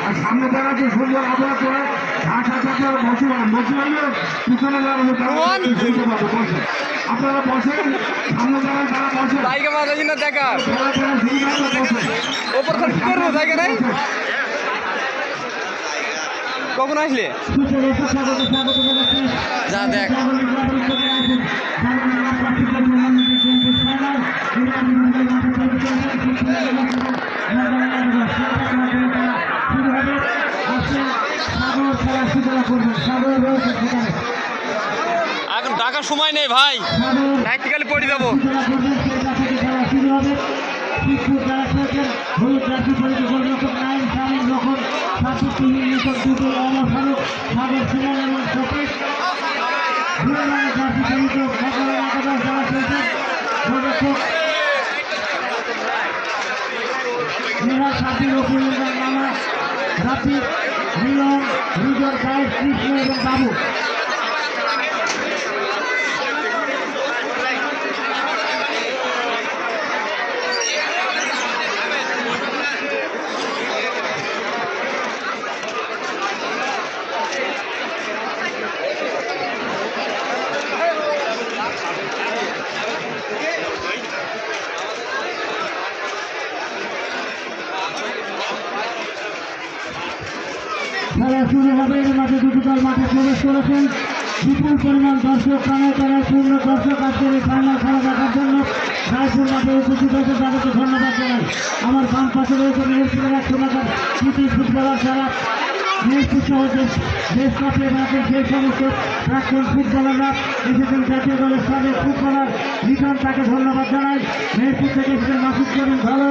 আর সামনে যারা যে সুন্দর আবহাওয়া করে ঢাকা থেকে বসে পিছনে যারা শুনতে পাবো বসে আপনারা বসেন সামনে যারা তারা বসে জায়গা মাঝে না দেখা বসে ওপর কি করবো জায়গা নাই কখন আসলে যা দেখ এখন ডাকার সময় নেই ভাই প্র্যাকটিক্যালি পড়ে যাবো কৃষ্ণ এবং বাবু খেলা শুরু হবে এর মাঝে দুটি দল মাঠে প্রবেশ করেছেন বিপুল পরিমাণ দর্শক কানায় কানায় পূর্ণ দর্শক আজকের এই ফাইনাল খেলা দেখার জন্য রায়পুর মাঠে উপস্থিত হয়েছে তাদেরকে ধন্যবাদ জানাই। আমার বাম পাশে রয়েছে মেহেরপুরের এক শোনাকার কৃতি ফুটবলার যারা মেহেরপুর সহ দেশ কাপে মাঠের যে সমস্ত প্রাক্তন ফুটবলাররা এসেছেন জাতীয় দলের সাবেক ফুটবলার লিটন তাকে ধন্যবাদ জানাই। মেহেরপুর থেকে এসেছেন মাসুদ করিম ভালো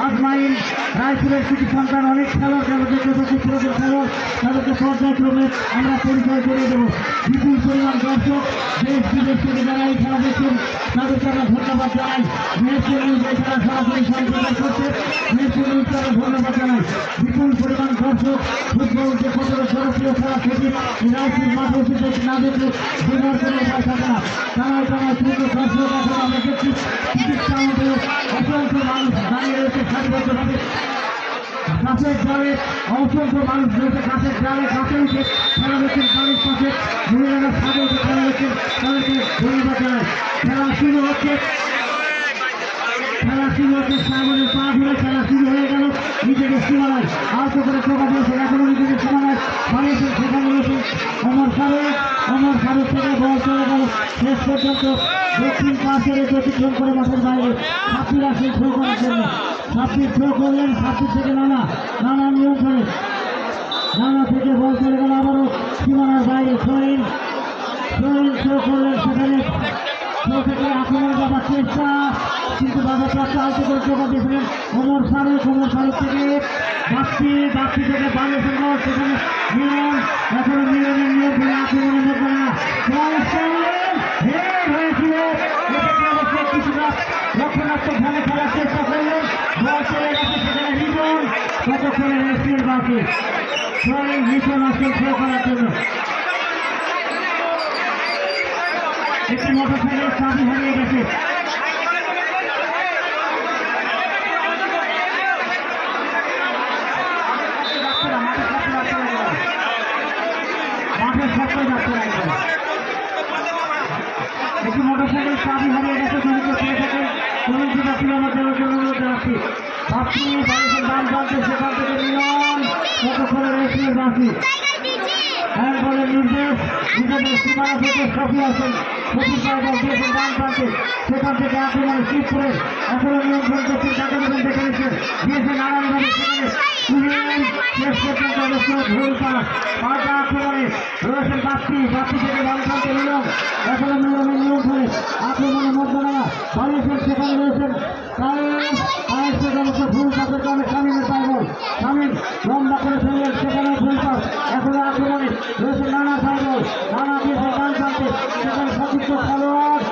আজমাইন রায়পুরের কিছু সন্তান অনেক খেলোয়াড় যাদের পুরোপুরি খেলোয়াড় তাদেরকে পর্যায়ক্রমে আমরা পরিচয় করে দেবো। বিপুল পরিমাণ দর্শক দেশ বিদেশ থেকে যারা এই খেলা দেখছেন তাদেরকে আমরা ধন্যবাদ জানাই। মেহেরপুর নিউজ এই খেলা সরাসরি সম্প্রচার করছে মেহেরপুর নিউজ তারা ধন্যবাদ জানাই। বিপুল পরিমাণ দর্শক ফুটবল যে কতটা জনপ্রিয় খেলা সেটি রায়পুর মাঠে উপস্থিত না দেখলে বিমার কোনো উপায় থাকে না। তারাই তারা ছোট দর্শক এখন আমরা দেখছি চিকিৎসা আমাদের অসংখ্য মানুষ দাঁড়িয়ে রয়েছে সারিবদ্ধভাবে গাছের জালে অসংখ্য মানুষ রয়েছে গাছের জালে গাছে উঠে খেলা হচ্ছেন বাড়ির পাশে মহিলারা সাথে উঠে খেলা হচ্ছেন তাদেরকে ধন্যবাদ জানায়। খেলা শুরু হচ্ছে সাগরের পা ধরে খেলা শুরু হয়ে গেল নিজেকে সীমানায় আহত করে টোকা দিয়েছে এখনো নিজেকে সীমানায় বানিয়েছেন সেখানে রয়েছেন অমর ফারুক থেকে বল চলে গেল শেষ পর্যন্ত দক্ষিণ পাশের অতিক্রম করে মাঠের বাইরে সাপ্পির আসেন থ্রো করার জন্য সাপ্পির থ্রো করলেন সাপ্পির থেকে নানা নিয়ম করে নানা থেকে বল চলে গেল আবারও সীমানার বাইরে থ্রোইন থ্রো করলেন সেখানে থ্রো থেকে আক্রমণ যাবার চেষ্টা কিন্তু বাজার প্রাপ্ত আলতো করে টোকা দিয়েছিলেন অমর ফারুক থেকে বাপ্পি থেকে বানিয়েছেন বল সেখানে মিলন এখনো মিলনের নিয়ম করে আক্রমণের মধ্যে না হয়েছিল কিছুটা লক্ষ্যণাত্মক ভাবে খেলার চেষ্টা করলেন বল চলে গেছে সেখানে রিটন কতক্ষণে রেস্টের বাকি রিটন আসছেন থ্রো করার জন্য একটি মোটরসাইকেল চাবি হারিয়ে গেছে একটি মোটরসাইকেল চাবি হারিয়ে গেছে জড়িত খেয়ে থাকেন তরুণটা ফিরানোর জন্য অনুরোধ জানাচ্ছি আপনি বাড়িতে দাম জানতে সেখান থেকে মিলন কতক্ষণে রয়েছে বাকি হ্যান্ডবলের নির্দেশ নিজেদের সীমানা থেকে সফি আছেন সফির পায়ে বল দিয়েছেন ডান প্রান্তে সেখান থেকে আক্রমণে শিব করে এখনো নিয়ন্ত্রণ করছেন টাকা দেবেন দেখে নিচ্ছেন দিয়েছেন নানানভাবে সেখানে তুলেন শেষ পর্যন্ত অবশ্য ভুল পাস পাল্টা আক্রমণে রয়েছেন বাপ্পি থেকে ডান প্রান্তে মিলন এখনো মিলনের নিয়ন্ত্রণে আক্রমণের মধ্যে নামা বানিয়েছেন সেখানে রয়েছেন পায়ের থেকে অবশ্য ভুল পাসের কারণে শামীমের পায়ে বল শামীম লম্বা করে ফেললেন সেখানে ভুল পাস এখনো আক্রমণে রয়েছে নানা সাইবল নানা দিয়েছে ডান প্রান্তে সেখানে সতীর্থ খেলোয়াড়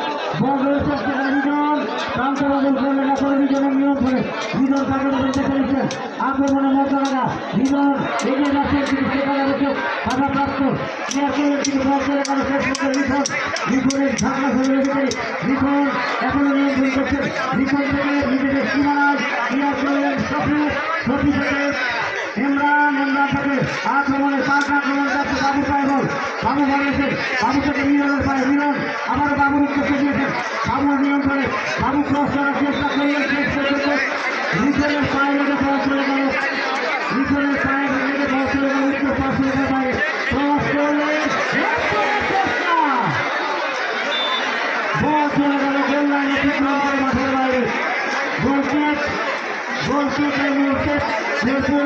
বল রয়েছে সেখানে বিজন প্রান্ত বদল করলেন এখন বিজনের নিয়ম করে বিজন তাকে দেখে ফেলেছেন আক্রমণের মধ্যে লাগা বিজন এগিয়ে যাচ্ছেন কিন্তু সেখানে রয়েছে বাধাপ্রাপ্ত ক্লিয়ার করলেন কিন্তু বল চলে গেল শেষ পর্যন্ত লিখনের ঝাঁকড়া ফেলে রেখেছে লিখন এখনো নিয়ন্ত্রণ করছেন লিখন থেকে নিজেদের সীমানায় ক্লিয়ার করলেন সফি থেকে ইমরান থেকে আক্রমণে পাল্টা আক্রমণ যাচ্ছে বাবু সাহেব বাবু বাড়িয়েছে বাবু থেকে মিলনের পায়ে মিলন আবার বাবুর উদ্দেশ্যে দিয়েছেন বাবুর নিয়ন্ত্রণে বাবু ক্রস করার চেষ্টা করলেন শেষ পর্যন্ত লিখনের পায়ে লেগে বল চলে গেল লিখনের পায়ে লেগে বল চলে গেল উত্তর পাশের বাইরে ক্রস করলেন বল চলে গেল গোল লাইনে ঠিক মাঠের বাইরে গোলকিক গোলকিক এই মুহূর্তে মিরপুর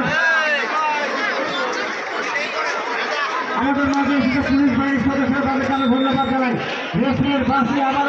আমাদের মাঝে এসেছে পুলিশ বাহিনীর সদস্যরা তাদেরকে আমি ধন্যবাদ জানাই রেফারির বাসে আবার